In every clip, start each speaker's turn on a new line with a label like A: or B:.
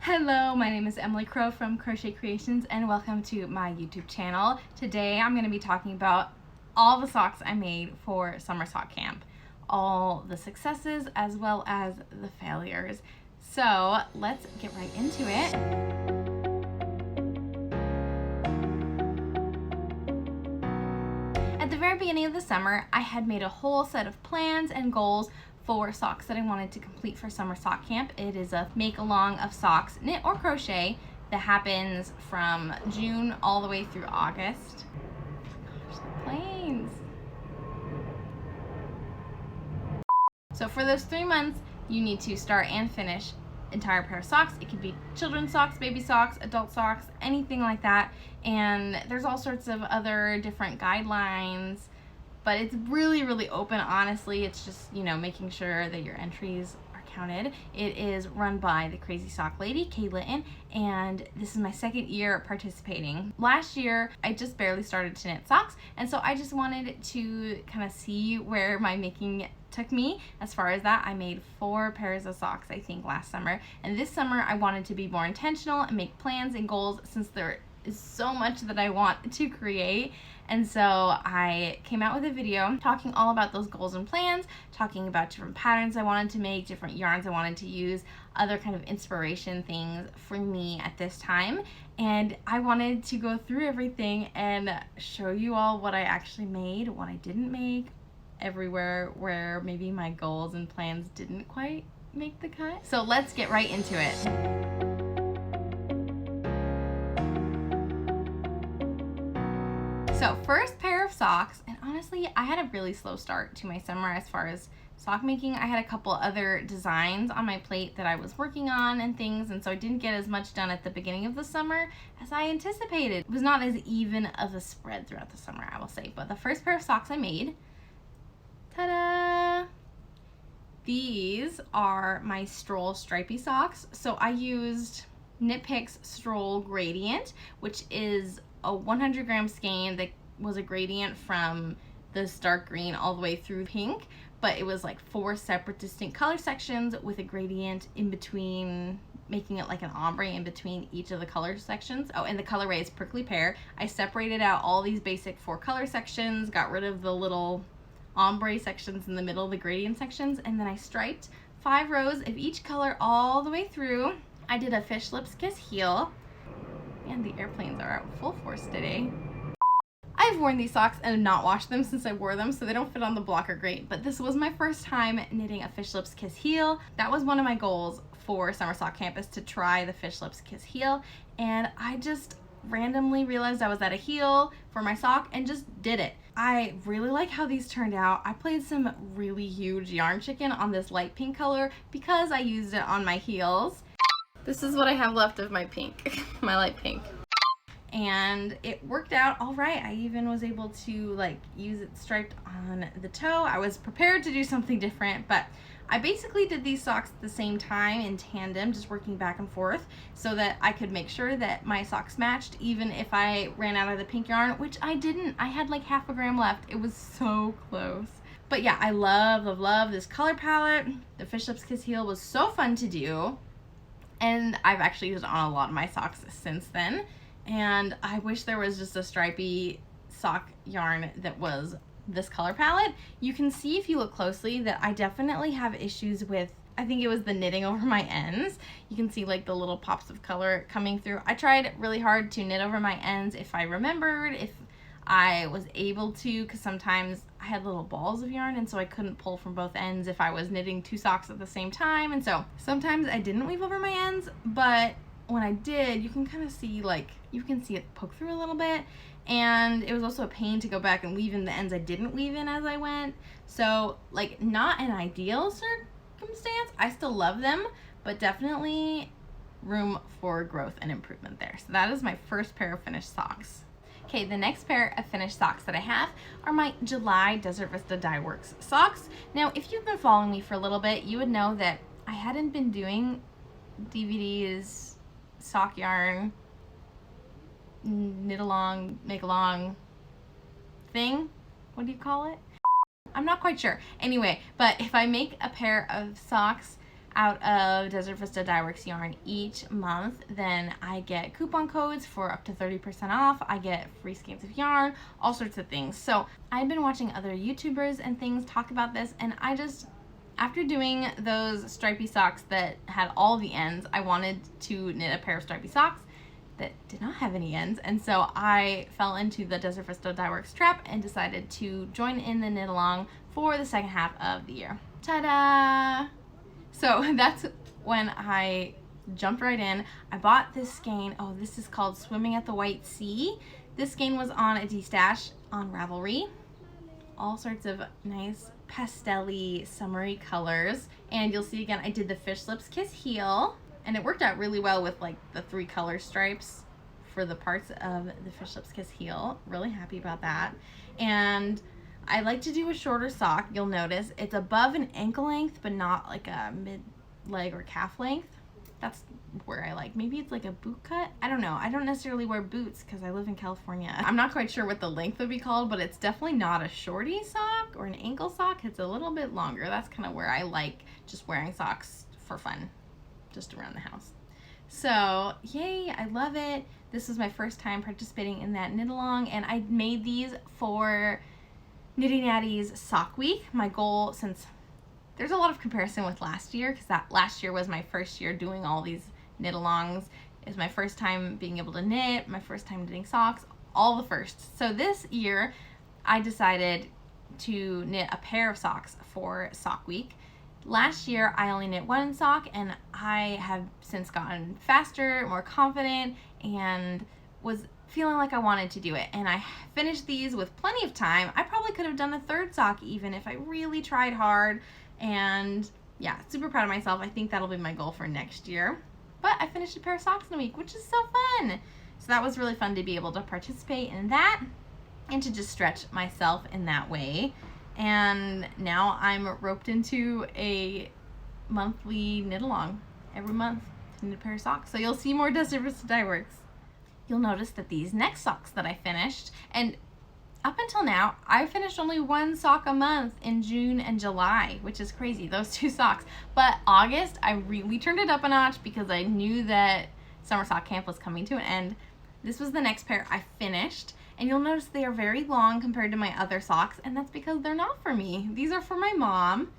A: Hello, my name is Emily Crow from Crochet Creations and welcome to my YouTube channel. Today I'm going to be talking about all the socks I made for summer sock camp. All the successes as well as the failures. So let's get right into it. At the very beginning of the summer, I had made a whole set of plans and goals for socks that I wanted to complete for summer sock camp. It is a make-along of socks, knit or crochet, that happens from June all the way through August. Gosh, the planes. So for those 3 months, you need to start and finish entire pair of socks. It could be children's socks, baby socks, adult socks, anything like that. And there's all sorts of other different guidelines, but it's really open. Honestly, it's just, making sure that your entries are counted. It is run by the Crazy Sock Lady, Kay Litton, and this is my second year participating. Last year, I just barely started to knit socks, and so I just wanted to kind of see where my making took me. As far as that, I made 4 pairs of socks, I think, last summer, and this summer I wanted to be more intentional and make plans and goals since there is so much that I want to create. And so I came out with a video talking all about those goals and plans, talking about different patterns I wanted to make, different yarns I wanted to use, other kind of inspiration things for me at this time. And I wanted to go through everything and show you all what I actually made, what I didn't make, everywhere where maybe my goals and plans didn't quite make the cut. So let's get right into it. So first pair of socks, and honestly, I had a really slow start to my summer as far as sock making. I had a couple other designs on my plate that I was working on and things, and so I didn't get as much done at the beginning of the summer as I anticipated. It was not as even of a spread throughout the summer, I will say. But the first pair of socks I made, ta-da! These are my Stroll stripy socks. So I used Knit Picks Stroll Gradient, which is a 100-gram skein that was a gradient from this dark green all the way through pink, but it was like 4 separate distinct color sections with a gradient in between, making it like an ombre in between each of the color sections. Oh, and the colorway is Prickly Pear. I separated out all these basic 4 color sections, got rid of the little ombre sections in the middle, the gradient sections, and then I striped 5 rows of each color all the way through. I did a Fish Lips Kiss heel. And the airplanes are out full force today. I've worn these socks and not washed them since I wore them, so they don't fit on the blocker great, but this was my first time knitting a Fish Lips Kiss heel. That was one of my goals for Summer Sock Camp, is to try the Fish Lips Kiss heel, and I just randomly realized I was at a heel for my sock and just did it. I really like how these turned out. I played some really huge yarn chicken on this light pink color because I used it on my heels. This is what I have left of my pink, my light pink. And it worked out all right. I even was able to use it striped on the toe. I was prepared to do something different, but I basically did these socks at the same time in tandem, just working back and forth so that I could make sure that my socks matched even if I ran out of the pink yarn, which I didn't. I had like half a gram left. It was so close. But yeah, I love this color palette. The Fish Lips Kiss heel was so fun to do. And I've actually used it on a lot of my socks since then. And I wish there was just a stripy sock yarn that was this color palette. You can see if you look closely that I definitely have issues with, I think it was the knitting over my ends. You can see like the little pops of color coming through. I tried really hard to knit over my ends if I remembered, if I was able to, because sometimes I had little balls of yarn and so I couldn't pull from both ends if I was knitting 2 socks at the same time, and so sometimes I didn't weave over my ends, but when I did, you can kind of see, you can see it poke through a little bit, and it was also a pain to go back and weave in the ends I didn't weave in as I went. So not an ideal circumstance. I still love them, but definitely room for growth and improvement there. So that is my first pair of finished socks. Okay, the next pair of finished socks that I have are my July Desert Vista Dye Works socks. Now, if you've been following me for a little bit, you would know that I hadn't been doing DVDs, sock yarn, knit along, make along thing. What do you call it? I'm not quite sure. Anyway, but if I make a pair of socks out of Desert Vista Dye Works yarn each month, then I get coupon codes for up to 30% off. I get free skeins of yarn, all sorts of things. So I've been watching other YouTubers and things talk about this, and I just, after doing those stripy socks that had all the ends, I wanted to knit a pair of stripy socks that did not have any ends, and so I fell into the Desert Vista Dye Works trap and decided to join in the knit along for the second half of the year. Ta-da! So that's when I jumped right in. I bought this skein. Oh, this is called Swimming at the White Sea. This skein was on a D-stash on Ravelry. All sorts of nice pastel-y, summery colors. And you'll see again, I did the Fish Lips Kiss Heel. And it worked out really well with like the 3 color stripes for the parts of the Fish Lips Kiss Heel. Really happy about that. And I like to do a shorter sock. You'll notice it's above an ankle length, but not like a mid-leg or calf length. That's where I like. Maybe it's like a boot cut. I don't know. I don't necessarily wear boots because I live in California. I'm not quite sure what the length would be called, but it's definitely not a shorty sock or an ankle sock. It's a little bit longer. That's kind of where I like just wearing socks for fun, just around the house. So yay, I love it. This was my first time participating in that knit along, and I made these for Knitty Natty's Sock Week. My goal, since there's a lot of comparison with last year, because that last year was my first year doing all these knit alongs. It was my first time being able to knit, my first time knitting socks, all the firsts. So this year I decided to knit a pair of socks for Sock Week. Last year I only knit 1 sock, and I have since gotten faster, more confident, and was feeling like I wanted to do it. And I finished these with plenty of time. I probably could have done a 3rd sock even if I really tried hard. And yeah, super proud of myself. I think that'll be my goal for next year. But I finished a pair of socks in a week, which is so fun. So that was really fun to be able to participate in that and to just stretch myself in that way. And now I'm roped into a monthly knit along every month to knit a pair of socks. So you'll see more Desert Vista Dye Works. You'll notice that these next socks that I finished, and up until now, I finished only 1 sock a month in June and July, which is crazy, those 2 socks. But August, I really turned it up a notch because I knew that summer sock camp was coming to an end. This was the next pair I finished, and you'll notice they are very long compared to my other socks, and that's because they're not for me. These are for my mom.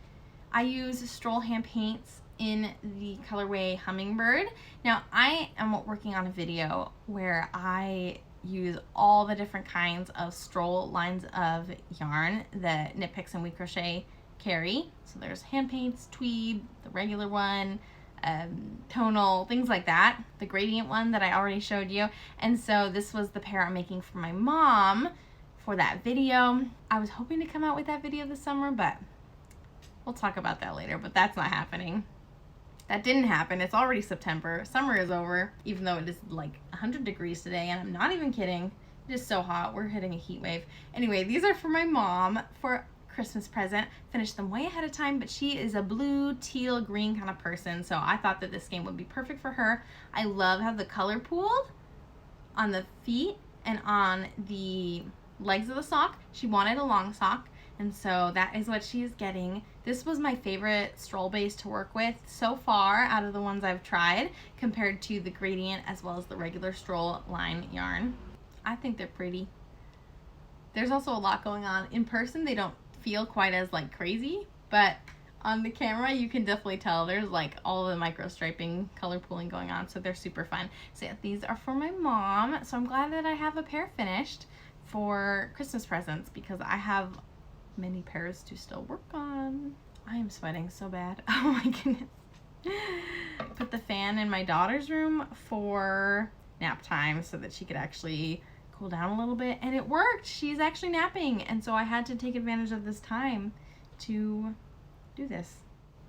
A: I use Stroll hand paints in the colorway Hummingbird. Now I am working on a video where I use all the different kinds of Stroll lines of yarn that Knit Picks and We Crochet carry. So there's hand paints, tweed, the regular one, tonal, things like that. The gradient one that I already showed you. And so this was the pair I'm making for my mom for that video. I was hoping to come out with that video this summer, but we'll talk about that later, but that's not happening. That didn't happen. It's already September. Summer is over, even though it is like 100 degrees today, and I'm not even kidding. It is so hot. We're hitting a heat wave. Anyway, these are for my mom for Christmas present. Finished them way ahead of time, but she is a blue, teal, green kind of person, so I thought that this game would be perfect for her. I love how the color pooled on the feet and on the legs of the sock. She wanted a long sock, and so that is what she is getting. This was my favorite Stroll base to work with so far out of the ones I've tried, compared to the gradient as well as the regular Stroll line yarn. I think they're pretty. There's also a lot going on. In person, they don't feel quite as like crazy, but on the camera you can definitely tell there's like all the micro striping, color pooling going on, so they're super fun. So yeah, these are for my mom, so I'm glad that I have a pair finished for Christmas presents because I have many pairs to still work on. I am sweating so bad. Oh my goodness. Put the fan in my daughter's room for nap time so that she could actually cool down a little bit, and it worked. She's actually napping, and so I had to take advantage of this time to do this.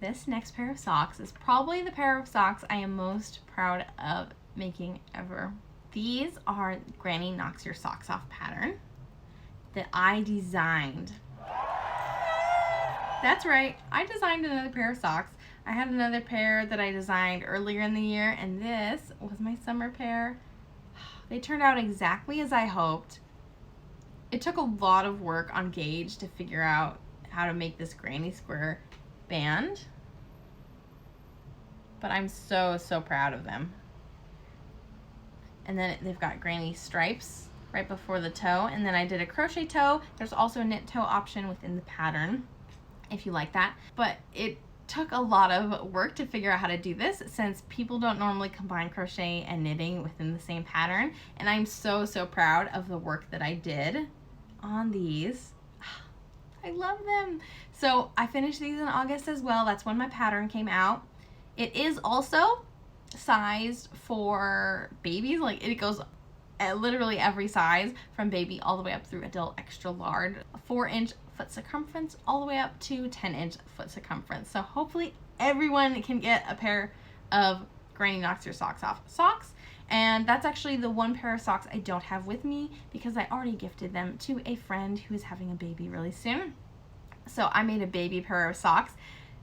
A: This next pair of socks is probably the pair of socks I am most proud of making ever. These are Granny Knocks Your Socks Off pattern that I designed. That's right, I designed another pair of socks. I had another pair that I designed earlier in the year, and this was my summer pair. They turned out exactly as I hoped. It took a lot of work on Gauge to figure out how to make this granny square band. but I'm so, so proud of them. And then they've got granny stripes right before the toe, and then I did a crochet toe. There's also a knit toe option within the pattern if you like that, but it took a lot of work to figure out how to do this since people don't normally combine crochet and knitting within the same pattern, and I'm so, so proud of the work that I did on these. I love them. So I finished these in August as well. That's when my pattern came out. It is also sized for babies. Like, it goes at literally every size from baby all the way up through adult extra large. A 4-inch foot circumference all the way up to 10-inch foot circumference. So hopefully everyone can get a pair of Granny Knocks Your Socks Off socks. And that's actually the one pair of socks I don't have with me because I already gifted them to a friend who is having a baby really soon. So I made a baby pair of socks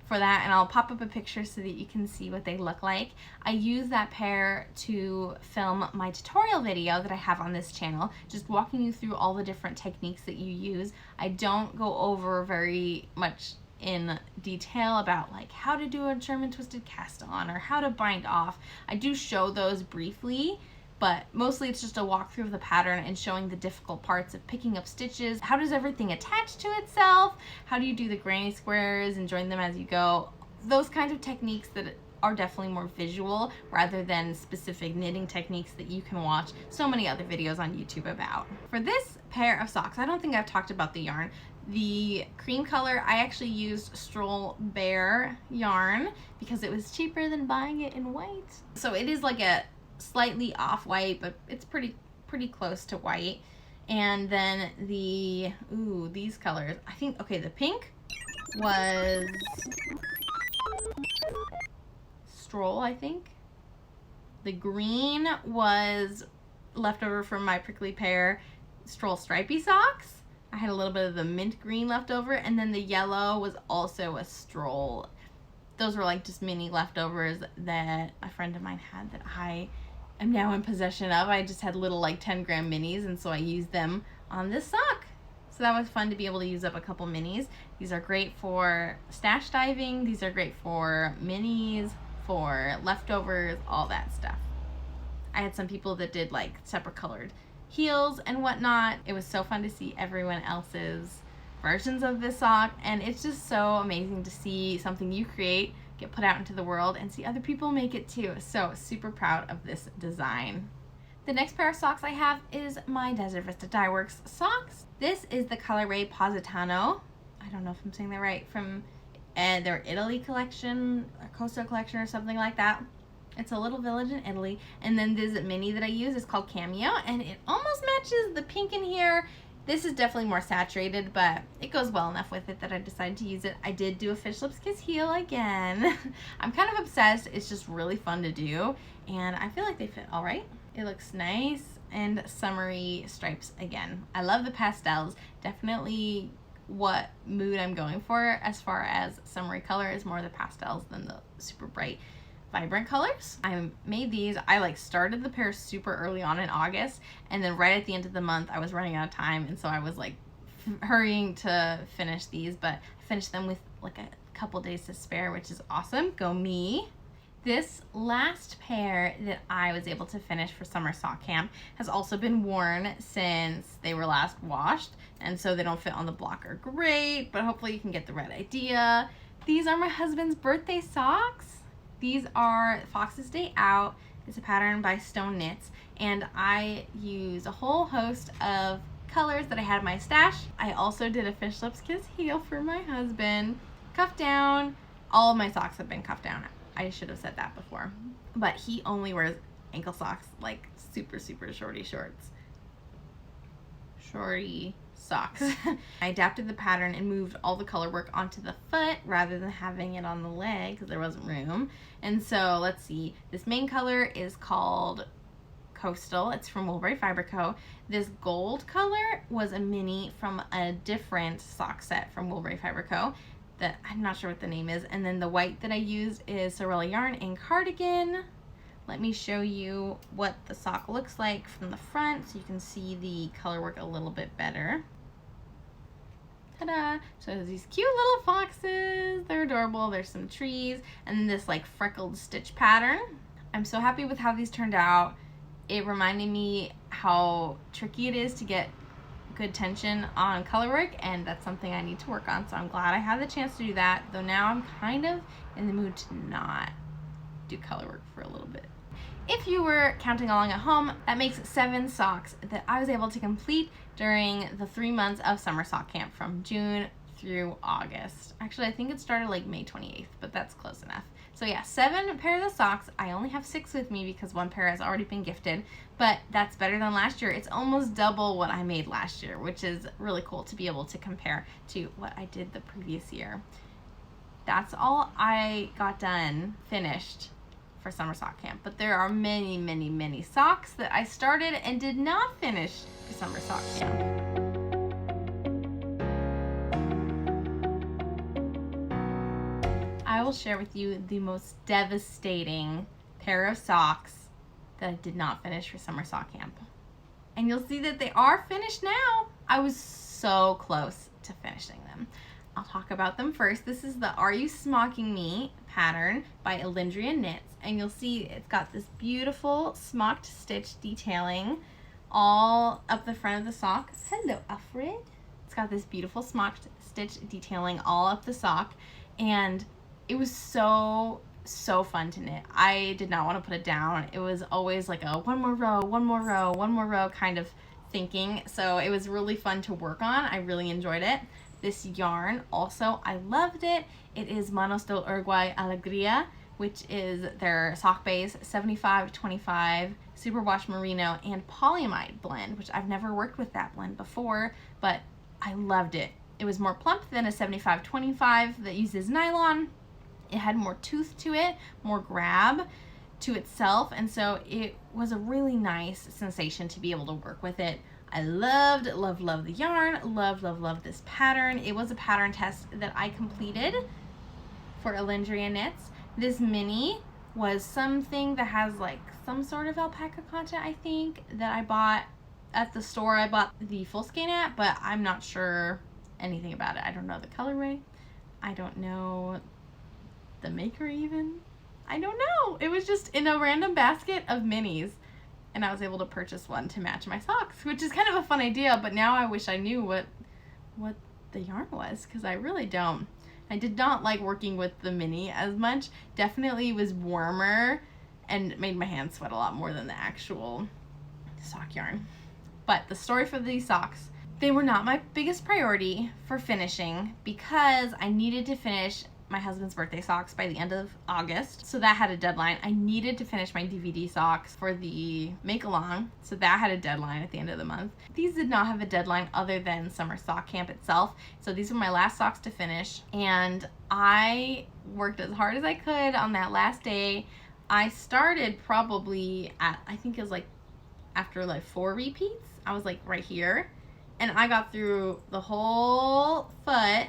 A: for that, and I'll pop up a picture so that you can see what they look like. I use that pair to film my tutorial video that I have on this channel, just walking you through all the different techniques that you use. I don't go over very much in detail about like how to do a German twisted cast on or how to bind off. I do show those briefly, but mostly it's just a walkthrough of the pattern and showing the difficult parts of picking up stitches. How does everything attach to itself? How do you do the granny squares and join them as you go? Those kinds of techniques that are definitely more visual rather than specific knitting techniques that you can watch so many other videos on YouTube about. For this pair of socks, I don't think I've talked about the yarn. The cream color, I actually used Stroll Bear yarn because it was cheaper than buying it in white. So it is like a slightly off-white, but it's pretty close to white. And then these colors, I think, okay, the pink was Stroll, I think. The green was leftover from my prickly pear Stroll stripy socks. I had a little bit of the mint green left over, and then the yellow was also a Stroll. Those were like just mini leftovers that a friend of mine had that I am now in possession of. I just had little like 10-gram minis, and so I used them on this sock. So that was fun to be able to use up a couple minis. These are great for stash diving. These are great for minis, for leftovers, all that stuff. I had some people that did like separate colored heels and whatnot. It was so fun to see everyone else's versions of this sock, and it's just so amazing to see something you create get put out into the world and see other people make it too. So super proud of this design. The next pair of socks I have is my Desert Vista Dye Works socks. This is the colorway Positano. I don't know if I'm saying that right, from their Italy collection, or Costa collection or something like that. It's a little village in Italy. And then this mini that I use is called Cameo, and it almost matches the pink in here. This is definitely more saturated, but it goes well enough with it that I decided to use it. I did do a Fish Lips Kiss heel again. I'm kind of obsessed. It's just really fun to do, and I feel like they fit all right. It looks nice and summery stripes again. I love the pastels. Definitely what mood I'm going for as far as summery color is more the pastels than the super bright vibrant colors. I made these. I like started the pair super early on in August, and then right at the end of the month I was running out of time, and so I was like hurrying to finish these, but I finished them with like a couple days to spare, which is awesome. Go me. This last pair that I was able to finish for summer sock camp has also been worn since they were last washed, and so they don't fit on the blocker great, but hopefully you can get the right idea. These are my husband's birthday socks. These are Fox's Day Out. It's a pattern by Stone Knits, and I use a whole host of colors that I had in my stash. I also did a Fish Lips Kiss heel for my husband. Cuff down. All of my socks have been cuffed down. I should have said that before. But he only wears ankle socks, like super shorty shorts. Shorty socks. I adapted the pattern and moved all the color work onto the foot rather than having it on the leg because there wasn't room. And so let's see, this main color is called Coastal. It's from Woolberry Fiber Co. This gold color was a mini from a different sock set from Woolberry Fiber Co. that I'm not sure what the name is. And then the white that I used is Sorella Yarn in Cardigan. Let me show you what the sock looks like from the front so you can see the color work a little bit better. Ta-da! So there's these cute little foxes. They're adorable. There's some trees and then this like freckled stitch pattern. I'm so happy with how these turned out. It reminded me how tricky it is to get good tension on color work, and that's something I need to work on, so I'm glad I had the chance to do that, though now I'm kind of in the mood to not do color work for a little bit. If you were counting along at home, that makes 7 socks that I was able to complete during the 3 months of summer sock camp from June through August. Actually, I think it started like May 28th, but that's close enough. So yeah, 7 pairs of socks. I only have 6 with me because 1 pair has already been gifted, but that's better than last year. It's almost double what I made last year, which is really cool to be able to compare to what I did the previous year. That's all I got done, finished for summer sock camp, but there are many, many, many socks that I started and did not finish for summer sock camp. I will share with you the most devastating pair of socks that I did not finish for summer sock camp. And you'll see that they are finished now. I was so close to finishing them. I'll talk about them first. This is the Are You Smocking Me pattern by Alindria Knits. And you'll see it's got this beautiful smocked stitch detailing all up the front of the sock. Hello, Alfred. It's got this beautiful smocked stitch detailing all up the sock. And it was so fun to knit. I did not want to put it down. It was always like a one more row, one more row, one more row kind of thinking. So it was really fun to work on. I really enjoyed it. This yarn also, I loved it. It is Manos del Uruguay Alegria, which is their sock base 75-25 superwash merino and polyamide blend, which I've never worked with that blend before, but I loved it. It was more plump than a 75-25 that uses nylon. It had more tooth to it, more grab to itself, and so it was a really nice sensation to be able to work with it. I loved the yarn, loved this pattern. It was a pattern test that I completed for Alindria Knits. This mini was something that has like some sort of alpaca content, I think, that I bought at the store I bought the full skein at, but I'm not sure anything about it. I don't know the colorway. I don't know the maker even. I don't know. It was just in a random basket of minis, and I was able to purchase one to match my socks, which is kind of a fun idea, but now I wish I knew what the yarn was, because I really don't. I did not like working with the mini as much. Definitely was warmer and made my hands sweat a lot more than the actual sock yarn. But the story for these socks, they were not my biggest priority for finishing because I needed to finish my husband's birthday socks by the end of August, so that had a deadline. I needed to finish my DVD socks for the make-along, so that had a deadline at the end of the month. These did not have a deadline other than summer sock camp itself, so these were my last socks to finish, and I worked as hard as I could on that last day. I started probably at, I think it was like after like 4 repeats. I was like right here, and I got through the whole foot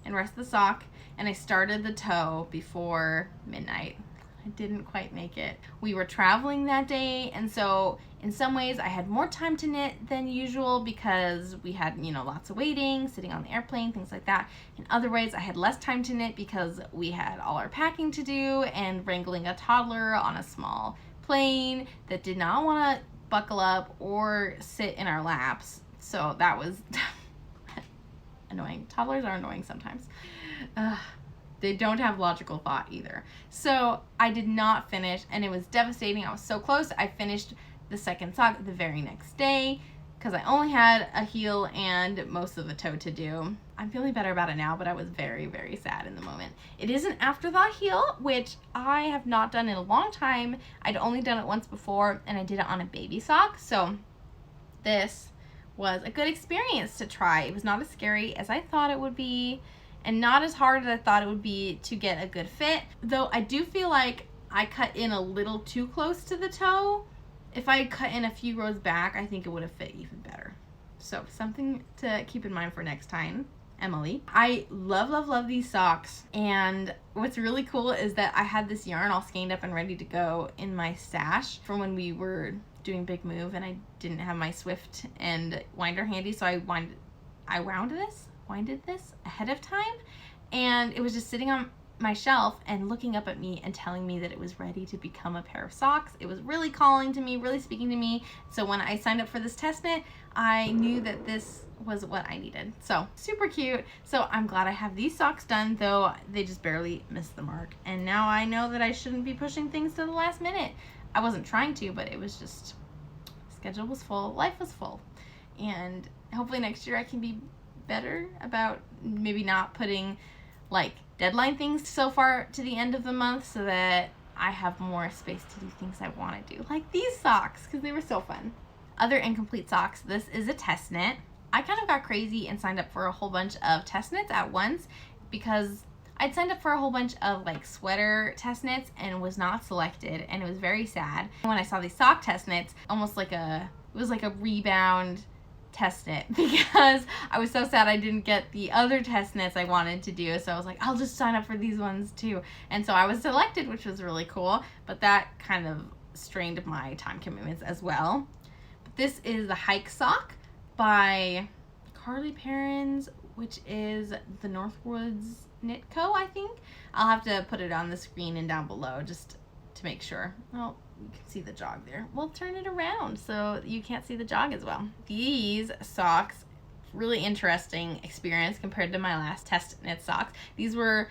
A: and rest of the sock, and I started the toe before midnight. I didn't quite make it. We were traveling that day, and so in some ways I had more time to knit than usual because we had, you know, lots of waiting, sitting on the airplane, things like that. In other ways I had less time to knit because we had all our packing to do and wrangling a toddler on a small plane that did not want to buckle up or sit in our laps. So that was annoying. Toddlers are annoying sometimes. They don't have logical thought either. So I did not finish, and it was devastating. I was so close. I finished the second sock the very next day because I only had a heel and most of the toe to do. I'm feeling better about it now, but I was very, very sad in the moment. It is an afterthought heel, which I have not done in a long time. I'd only done it once before, and I did it on a baby sock. So this was a good experience to try. It was not as scary as I thought it would be, and not as hard as I thought it would be to get a good fit. Though I do feel like I cut in a little too close to the toe. If I had cut in a few rows back, I think it would have fit even better. So something to keep in mind for next time, Emily. I love these socks, and what's really cool is that I had this yarn all skeined up and ready to go in my stash from when we were doing Big Move, and I didn't have my Swift and winder handy, so I wound this. appointed this ahead of time, and it was just sitting on my shelf and looking up at me and telling me that it was ready to become a pair of socks. It was really calling to me, really speaking to me. So when I signed up for this test knit, I knew that this was what I needed. So super cute. So I'm glad I have these socks done, though they just barely missed the mark. And now I know that I shouldn't be pushing things to the last minute. I wasn't trying to, but it was just, schedule was full, life was full. And hopefully next year I can be better about maybe not putting like deadline things so far to the end of the month, so that I have more space to do things I want to do, like these socks, because they were so fun. Other incomplete socks, this is a test knit. I kind of got crazy and signed up for a whole bunch of test knits at once, because I'd signed up for a whole bunch of like sweater test knits and was not selected, and it was very sad. When I saw these sock test knits, almost like it was like a rebound test knit, because I was so sad I didn't get the other test knits I wanted to do. So I was like, I'll just sign up for these ones too. And so I was selected, which was really cool, but that kind of strained my time commitments as well. But this is the Hike Sock by Carly Perrins, which is the Northwoods Knit Co., I think. I'll have to put it on the screen and down below just to make sure. Oh, you can see the jog there. We'll turn it around so you can't see the jog as well. These socks, really interesting experience compared to my last test knit socks. These were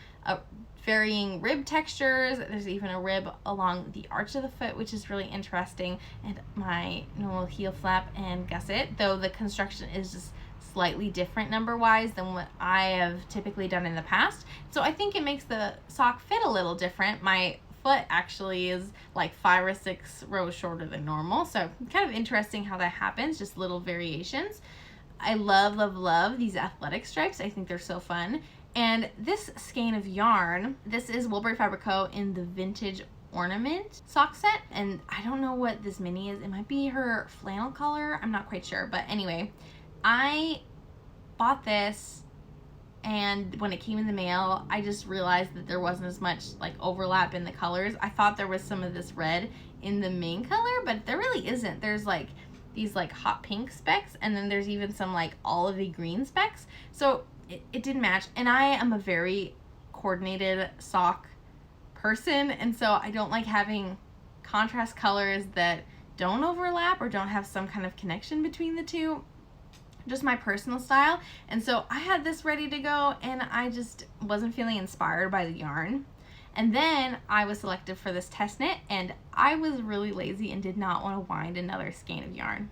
A: varying rib textures. There's even a rib along the arch of the foot, which is really interesting, and my normal heel flap and gusset, though the construction is just slightly different number wise than what I have typically done in the past. So I think it makes the sock fit a little different. My foot actually is like 5 or 6 rows shorter than normal, so kind of interesting how that happens, just little variations. I love, love, love these athletic stripes. I think they're so fun. And this skein of yarn, this is Woolbury Fabric Co. in the Vintage Ornament sock set, and I don't know what this mini is. It might be her flannel color, I'm not quite sure, but anyway, I bought this, and when it came in the mail, I just realized that there wasn't as much like overlap in the colors. I thought there was some of this red in the main color, but there really isn't. There's like these like hot pink specks, and then there's even some like olivey green specks. So it didn't match, and I am a very coordinated sock person, and so I don't like having contrast colors that don't overlap or don't have some kind of connection between the two. Just my personal style. And so I had this ready to go, and I just wasn't feeling inspired by the yarn. And then I was selected for this test knit, and I was really lazy and did not want to wind another skein of yarn.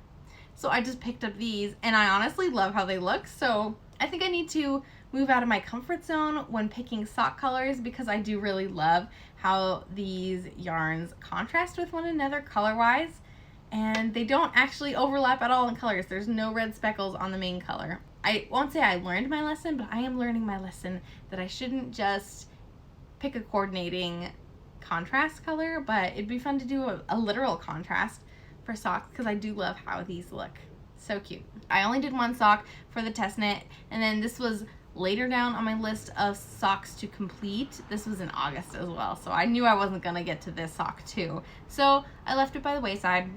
A: So I just picked up these, and I honestly love how they look. So I think I need to move out of my comfort zone when picking sock colors, because I do really love how these yarns contrast with one another color-wise. And they don't actually overlap at all in colors. There's no red speckles on the main color. I won't say I learned my lesson, but I am learning my lesson that I shouldn't just pick a coordinating contrast color, but it'd be fun to do a literal contrast for socks, because I do love how these look. So cute. I only did one sock for the test knit, and then this was later down on my list of socks to complete. This was in August as well, so I knew I wasn't gonna get to this sock too. So I left it by the wayside,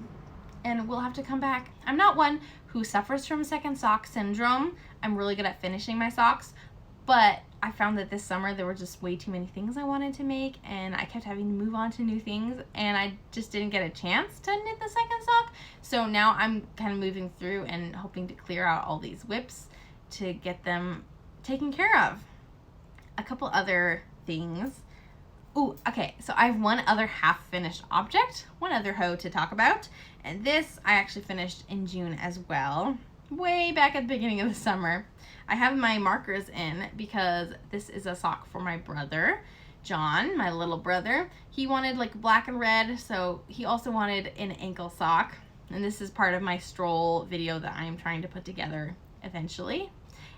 A: and we'll have to come back. I'm not one who suffers from second sock syndrome. I'm really good at finishing my socks, but I found that this summer there were just way too many things I wanted to make, and I kept having to move on to new things, and I just didn't get a chance to knit the second sock. So now I'm kind of moving through and hoping to clear out all these whips to get them taken care of. A couple other things. Ooh, okay, so I have one other half-finished object, one other hoe to talk about, and this I actually finished in June as well, way back at the beginning of the summer. I have my markers in because this is a sock for my brother, John, my little brother. He wanted like black and red, so he also wanted an ankle sock, and this is part of my stroll video that I am trying to put together eventually.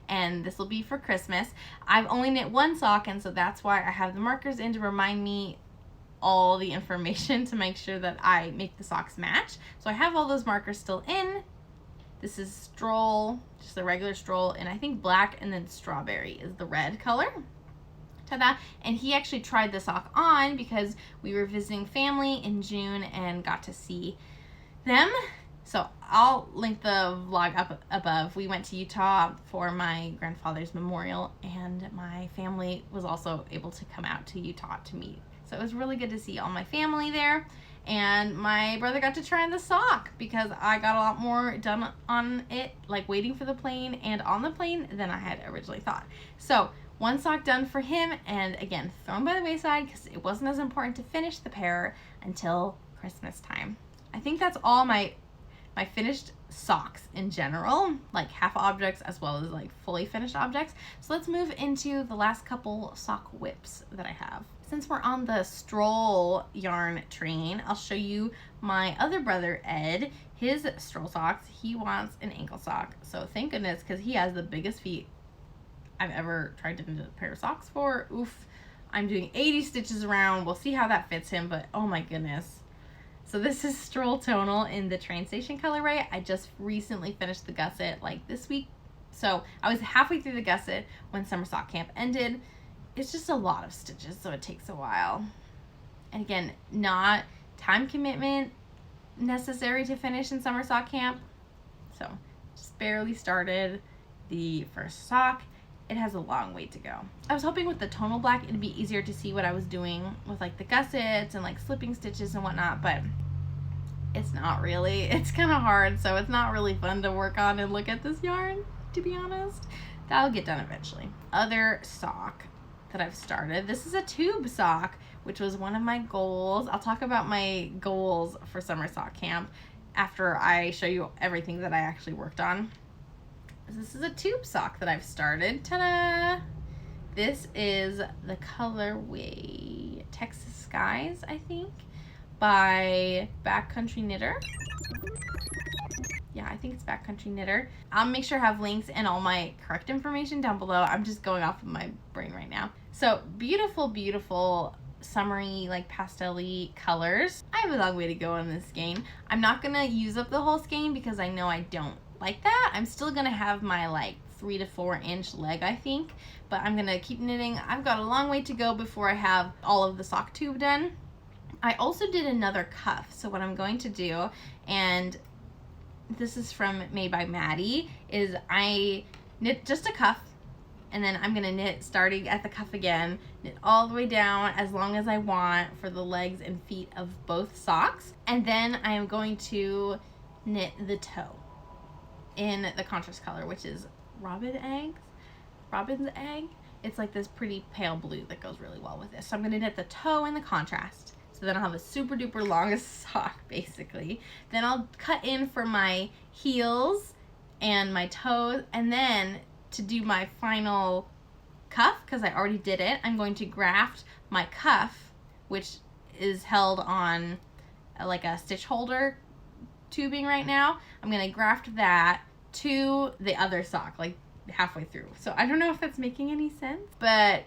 A: And this will be for Christmas. I've only knit one sock, and so that's why I have the markers in to remind me all the information to make sure that I make the socks match. So I have all those markers still in. This is stroll, just the regular stroll, and I think black, and then strawberry is the red color. Ta-da! And he actually tried the sock on because we were visiting family in June and got to see them. So I'll link the vlog up above. We went to Utah for my grandfather's memorial, and my family was also able to come out to Utah to meet. So it was really good to see all my family there. And my brother got to try on the sock because I got a lot more done on it, like waiting for the plane and on the plane, than I had originally thought. So one sock done for him, and again, thrown by the wayside because it wasn't as important to finish the pair until Christmas time. I think that's all my finished socks in general, like half objects as well as like fully finished objects. So let's move into the last couple sock whips that I have. Since we're on the stroll yarn train, I'll show you my other brother, Ed, his stroll socks. He wants an ankle sock. So thank goodness, because he has the biggest feet I've ever tried to knit a pair of socks for. Oof. I'm doing 80 stitches around. We'll see how that fits him, but oh my goodness. So this is Stroll Tonal in the Train Station colorway. I just recently finished the gusset like this week. So I was halfway through the gusset when summer sock camp ended. It's just a lot of stitches, so it takes a while. And again, not time commitment necessary to finish in summer sock camp. So just barely started the first sock. It has a long way to go. I was hoping with the tonal black it'd be easier to see what I was doing with like the gussets and like slipping stitches and whatnot, but it's not really. It's kind of hard, so it's not really fun to work on and look at this yarn, to be honest. That'll get done eventually. Other sock that I've started. This is a tube sock, which was one of my goals. I'll talk about my goals for summer sock camp after I show you everything that I actually worked on. This is a tube sock that I've started. Ta-da! This is the colorway Texas Skies, I think, by Backcountry Knitter. Yeah, I think it's Backcountry Knitter. I'll make sure I have links and all my correct information down below. I'm just going off of my brain right now. So beautiful, beautiful summery, like pastel-y colors. I have a long way to go on this skein. I'm not gonna use up the whole skein because I know I don't like that. I'm still gonna have my like 3 to 4 inch leg, I think, but I'm gonna keep knitting. I've got a long way to go before I have all of the sock tube done. I also did another cuff. So what I'm going to do, and this is from Made by Maddie, is I knit just a cuff, and then I'm gonna knit starting at the cuff again, knit all the way down as long as I want for the legs and feet of both socks, and then I am going to knit the toe in the contrast color, which is Robin's Egg. It's like this pretty pale blue that goes really well with this. So I'm gonna knit the toe in the contrast. So then I'll have a super duper longest sock, basically. Then I'll cut in for my heels and my toes, and then to do my final cuff, because I already did it, I'm going to graft my cuff, which is held on like a stitch holder tubing right now. I'm gonna graft that to the other sock, like halfway through. So I don't know if that's making any sense, but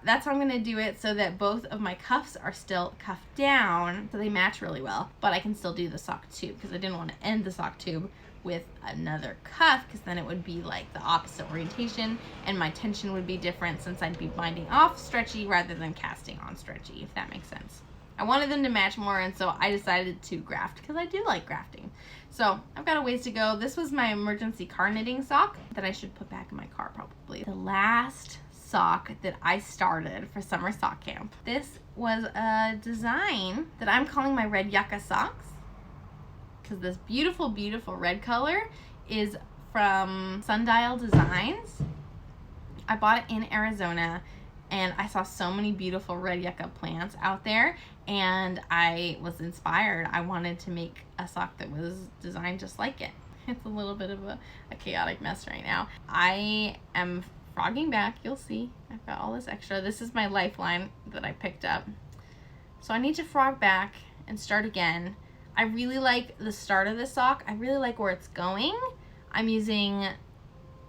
A: that's how I'm gonna do it, so that both of my cuffs are still cuffed down, so they match really well, but I can still do the sock tube because I didn't want to end the sock tube with another cuff, because then it would be like the opposite orientation and my tension would be different, since I'd be binding off stretchy rather than casting on stretchy, if that makes sense. I wanted them to match more, and so I decided to graft because I do like grafting. So I've got a ways to go. This was my emergency car knitting sock that I should put back in my car probably. The last sock that I started for summer sock camp. This was a design that I'm calling my red yucca socks, because this beautiful, beautiful red color is from Sundial Designs. I bought it in Arizona, and I saw so many beautiful red yucca plants out there, and I was inspired. I wanted to make a sock that was designed just like it. It's a little bit of a chaotic mess right now. I am frogging back, you'll see. I've got all this extra. This is my lifeline that I picked up. So I need to frog back and start again. I really like the start of the sock. I really like where it's going. I'm using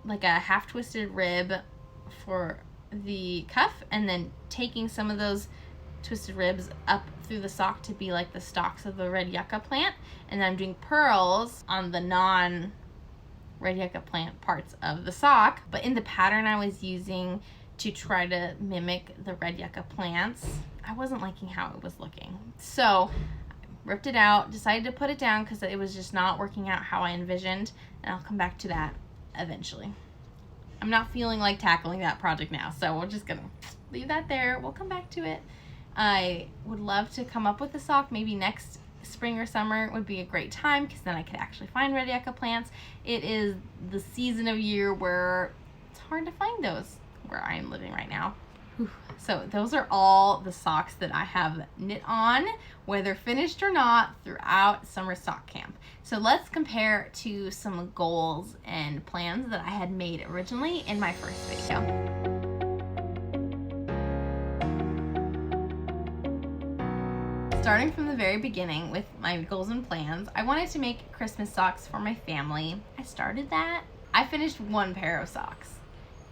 A: like a half twisted rib for the cuff, and then taking some of those twisted ribs up through the sock to be like the stalks of the red yucca plant, and then I'm doing pearls on the non red yucca plant parts of the sock, but in the pattern I was using to try to mimic the red yucca plants, I wasn't liking how it was looking. So ripped it out, decided to put it down because it was just not working out how I envisioned, and I'll come back to that eventually. I'm not feeling like tackling that project now, so we're just gonna leave that there. We'll come back to it. I would love to come up with a sock maybe next spring or summer would be a great time because then I could actually find red yucca plants. It is the season of year where it's hard to find those where I am living right now. Whew. So those are all the socks that I have knit on, whether finished or not, throughout summer sock camp. So let's compare to some goals and plans that I had made originally in my first video. Starting from the very beginning with my goals and plans, I wanted to make Christmas socks for my family. I started that. I finished one pair of socks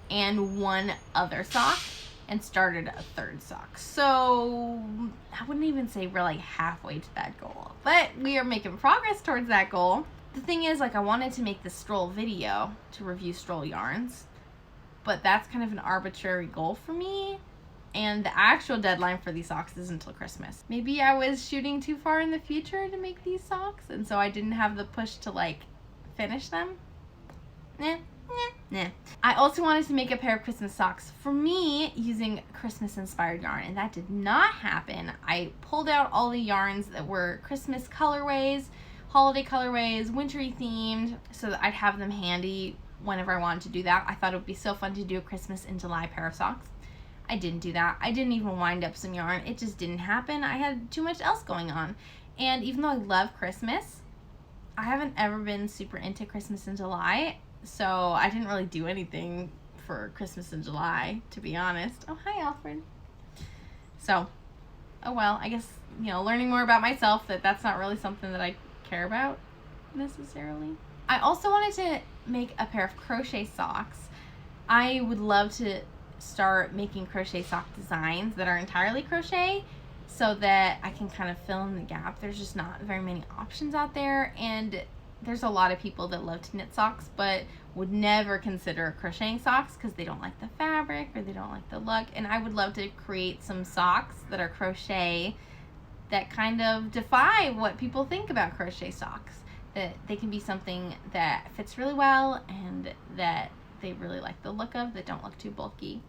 A: and one other sock and started a third sock. So I wouldn't even say we're like halfway to that goal, but we are making progress towards that goal. The thing is, like, I wanted to make this stroll video to review stroll yarns, but that's kind of an arbitrary goal for me. And the actual deadline for these socks isn't until Christmas. Maybe I was shooting too far in the future to make these socks, and so I didn't have the push to like finish them. Nah. I also wanted to make a pair of Christmas socks for me using Christmas inspired yarn, and that did not happen. I pulled out all the yarns that were Christmas colorways, holiday colorways, wintry themed, so that I'd have them handy whenever I wanted to do that. I thought it would be so fun to do a Christmas in July pair of socks. I didn't do that. I didn't even wind up some yarn. It just didn't happen. I had too much else going on. And even though I love Christmas, I haven't ever been super into Christmas in July. So I didn't really do anything for Christmas in July, to be honest. Oh, hi, Alfred. So, oh well, I guess, you know, learning more about myself, that's not really something that I care about necessarily. I also wanted to make a pair of crochet socks. I would love to start making crochet sock designs that are entirely crochet so that I can kind of fill in the gap. There's just not very many options out there, and there's a lot of people that love to knit socks but would never consider crocheting socks because they don't like the fabric or they don't like the look. And I would love to create some socks that are crochet that kind of defy what people think about crochet socks, that they can be something that fits really well and that they really like the look of, that don't look too bulky.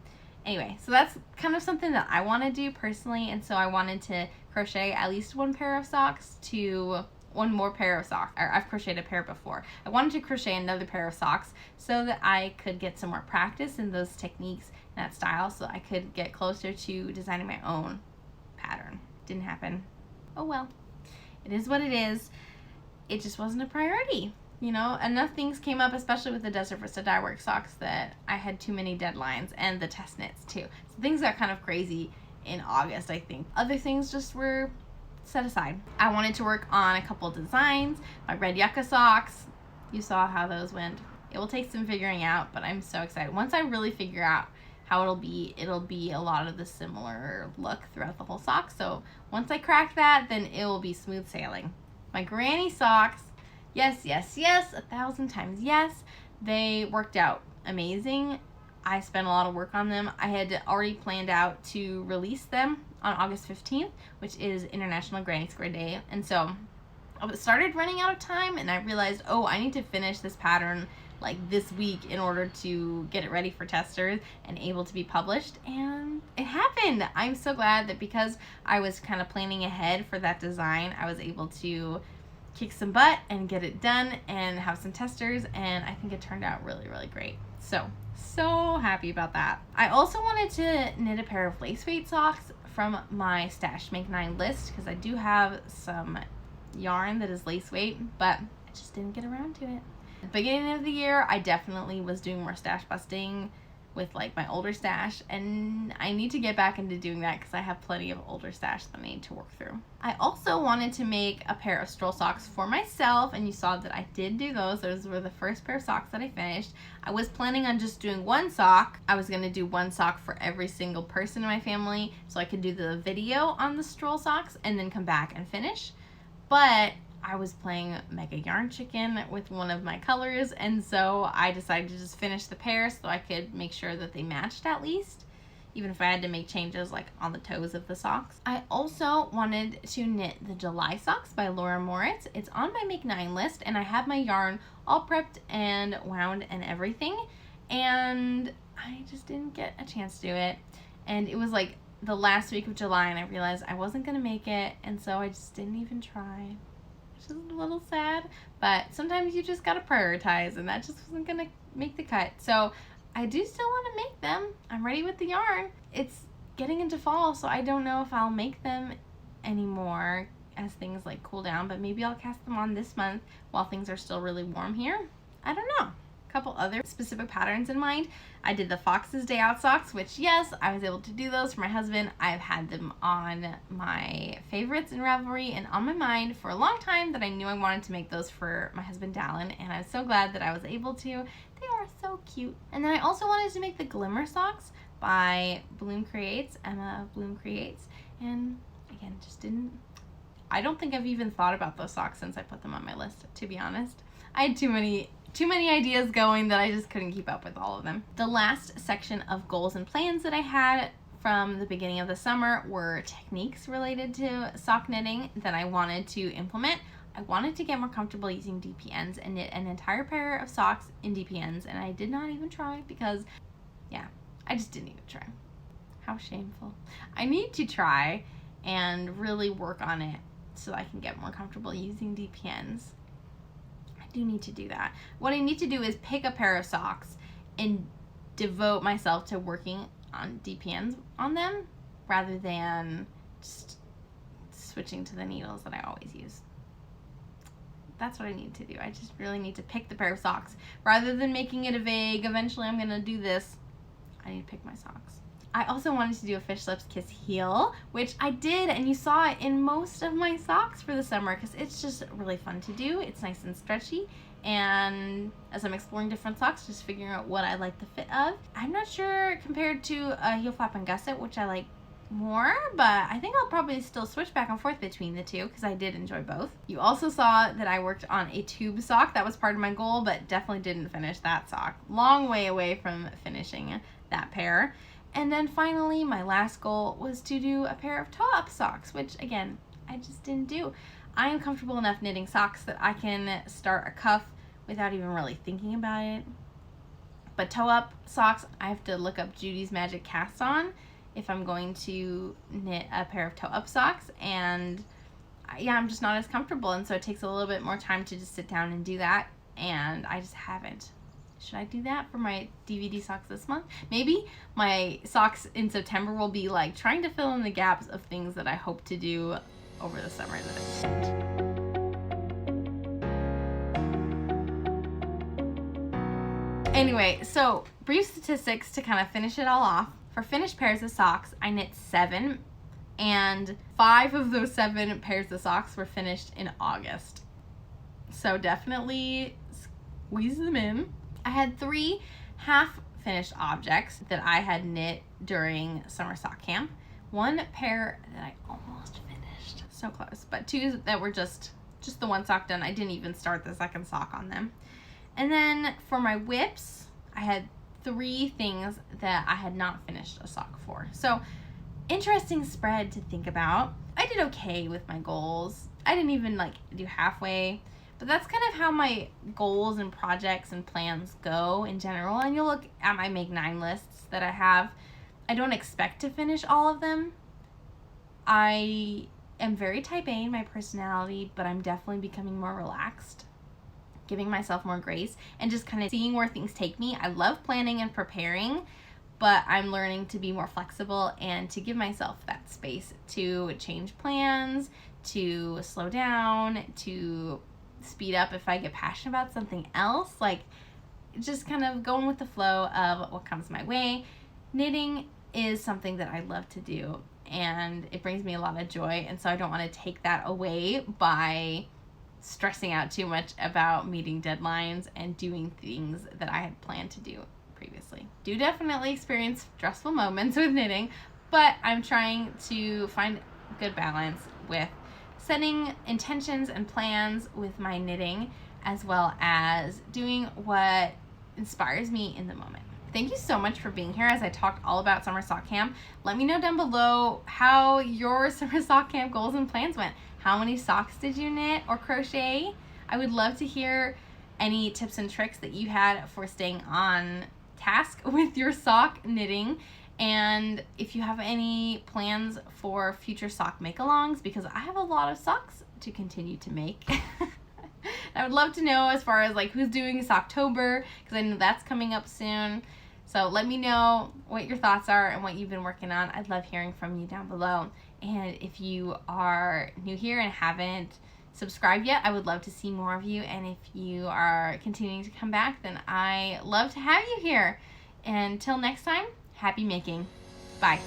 A: Anyway, so that's kind of something that I want to do personally, and so I wanted to crochet at least one pair of socks to one more pair of socks. Or I've crocheted a pair before. I wanted to crochet another pair of socks so that I could get some more practice in those techniques and that style, so I could get closer to designing my own pattern. Didn't happen. Oh well. It is what it is. It just wasn't a priority. You know, enough things came up, especially with the Desert Vista dye work socks, that I had too many deadlines, and the test knits too. So things got kind of crazy in August, I think. Other things just were set aside. I wanted to work on a couple designs. My red yucca socks, you saw how those went. It will take some figuring out, but I'm so excited. Once I really figure out how it'll be a lot of the similar look throughout the whole sock. So once I crack that, then it will be smooth sailing. My granny socks, yes, 1,000 times yes. They worked out amazing. I spent a lot of work on them. I had already planned out to release them on August 15th, which is International Granny Square Day. And so I started running out of time, and I realized, oh, I need to finish this pattern like this week in order to get it ready for testers and able to be published. And it happened. I'm so glad that because I was kind of planning ahead for that design, I was able to kick some butt and get it done and have some testers, and I think it turned out really, really great. So happy about that. I also wanted to knit a pair of lace weight socks from my Stash Make 9 list because I do have some yarn that is lace weight, but I just didn't get around to it. At the beginning of the year, I definitely was doing more stash busting with like my older stash, and I need to get back into doing that because I have plenty of older stash that I need to work through. I also wanted to make a pair of stroll socks for myself, and you saw that I did do those. Those were the first pair of socks that I finished. I was planning on just doing one sock. I was going to do one sock for every single person in my family so I could do the video on the stroll socks and then come back and finish. But I was playing Mega Yarn Chicken with one of my colors, and so I decided to just finish the pair so I could make sure that they matched at least. even if I had to make changes like on the toes of the socks. I also wanted to knit the July socks by Laura Moritz. It's on my Make 9 list, and I have my yarn all prepped and wound and everything, and I just didn't get a chance to do it. And it was like the last week of July, and I realized I wasn't gonna make it, and so I just didn't even try, which is a little sad, but sometimes you just gotta prioritize, and that just wasn't gonna make the cut. So I do still want to make them. I'm ready with the yarn. It's getting into fall, so I don't know if I'll make them anymore as things like cool down, but maybe I'll cast them on this month while things are still really warm here. I don't know. A couple other specific patterns in mind. I did the Fox's Day Out socks, which yes, I was able to do those for my husband. I've had them on my favorites in Ravelry and on my mind for a long time that I knew I wanted to make those for my husband Dallin, and I'm so glad that I was able to. They are so cute. And then I also wanted to make the Glimmer socks by Bloom Creates, Emma Bloom Creates, and again, just didn't. I don't think I've even thought about those socks since I put them on my list, to be honest. I had too many ideas going that I just couldn't keep up with all of them. The last section of goals and plans that I had from the beginning of the summer were techniques related to sock knitting that I wanted to implement. I wanted to get more comfortable using DPNs and knit an entire pair of socks in DPNs, and I did not even try because, yeah, I just didn't even try. How shameful. I need to try and really work on it so I can get more comfortable using DPNs. I do need to do that. What I need to do is pick a pair of socks and devote myself to working on DPNs on them rather than just switching to the needles that I always use. That's what I need to do. I just really need to pick the pair of socks. Rather than making it a vague, eventually I'm going to do this, I need to pick my socks. I also wanted to do a Fish Lips Kiss heel, which I did, and you saw it in most of my socks for the summer because it's just really fun to do. It's nice and stretchy, and as I'm exploring different socks, just figuring out what I like the fit of. I'm not sure compared to a heel flap and gusset, which I like more, but I think I'll probably still switch back and forth between the two because I did enjoy both. You also saw that I worked on a tube sock. That was part of my goal, but definitely didn't finish that sock. Long way away from finishing that pair. And then finally, my last goal was to do a pair of toe-up socks, which again, I just didn't do. I am comfortable enough knitting socks that I can start a cuff without even really thinking about it. But toe-up socks, I have to look up Judy's Magic Cast On if I'm going to knit a pair of toe-up socks, and yeah, I'm just not as comfortable, and so it takes a little bit more time to just sit down and do that, and I just haven't. Should I do that for my DVD socks this month? Maybe my socks in September will be like trying to fill in the gaps of things that I hope to do over the summer that I didn't. Anyway, so brief statistics to kind of finish it all off. For finished pairs of socks, I knit 7, and 5 of those 7 pairs of socks were finished in August. So definitely squeeze them in. I had 3 half-finished objects that I had knit during summer sock camp. 1 pair that I almost finished, so close, but 2 that were just the one sock done. I didn't even start the second sock on them. And then for my whips, I had 3 things that I had not finished a sock for. So interesting spread to think about. I did okay with my goals. I didn't even like do halfway, but that's kind of how my goals and projects and plans go in general. And you'll look at my Make 9 lists that I have. I don't expect to finish all of them. I am very type A in my personality, but I'm definitely becoming more relaxed, giving myself more grace, and just kind of seeing where things take me. I love planning and preparing, but I'm learning to be more flexible and to give myself that space to change plans, to slow down, to speed up if I get passionate about something else. Like, just kind of going with the flow of what comes my way. Knitting is something that I love to do, and it brings me a lot of joy, and so I don't want to take that away by stressing out too much about meeting deadlines and doing things that I had planned to do previously. Do definitely experience stressful moments with knitting, but I'm trying to find good balance with setting intentions and plans with my knitting, as well as doing what inspires me in the moment. thank you so much for being here as I talked all about summer sock camp. Let me know down below how your summer sock camp goals and plans went. How many socks did you knit or crochet? I would love to hear any tips and tricks that you had for staying on task with your sock knitting, and if you have any plans for future sock make-alongs, because I have a lot of socks to continue to make. I would love to know as far as like who's doing Socktober, because I know that's coming up soon. So let me know what your thoughts are and what you've been working on. I'd love hearing from you down below. And if you are new here and haven't subscribed yet, I would love to see more of you. And if you are continuing to come back, then I love to have you here. And until next time, happy making. Bye.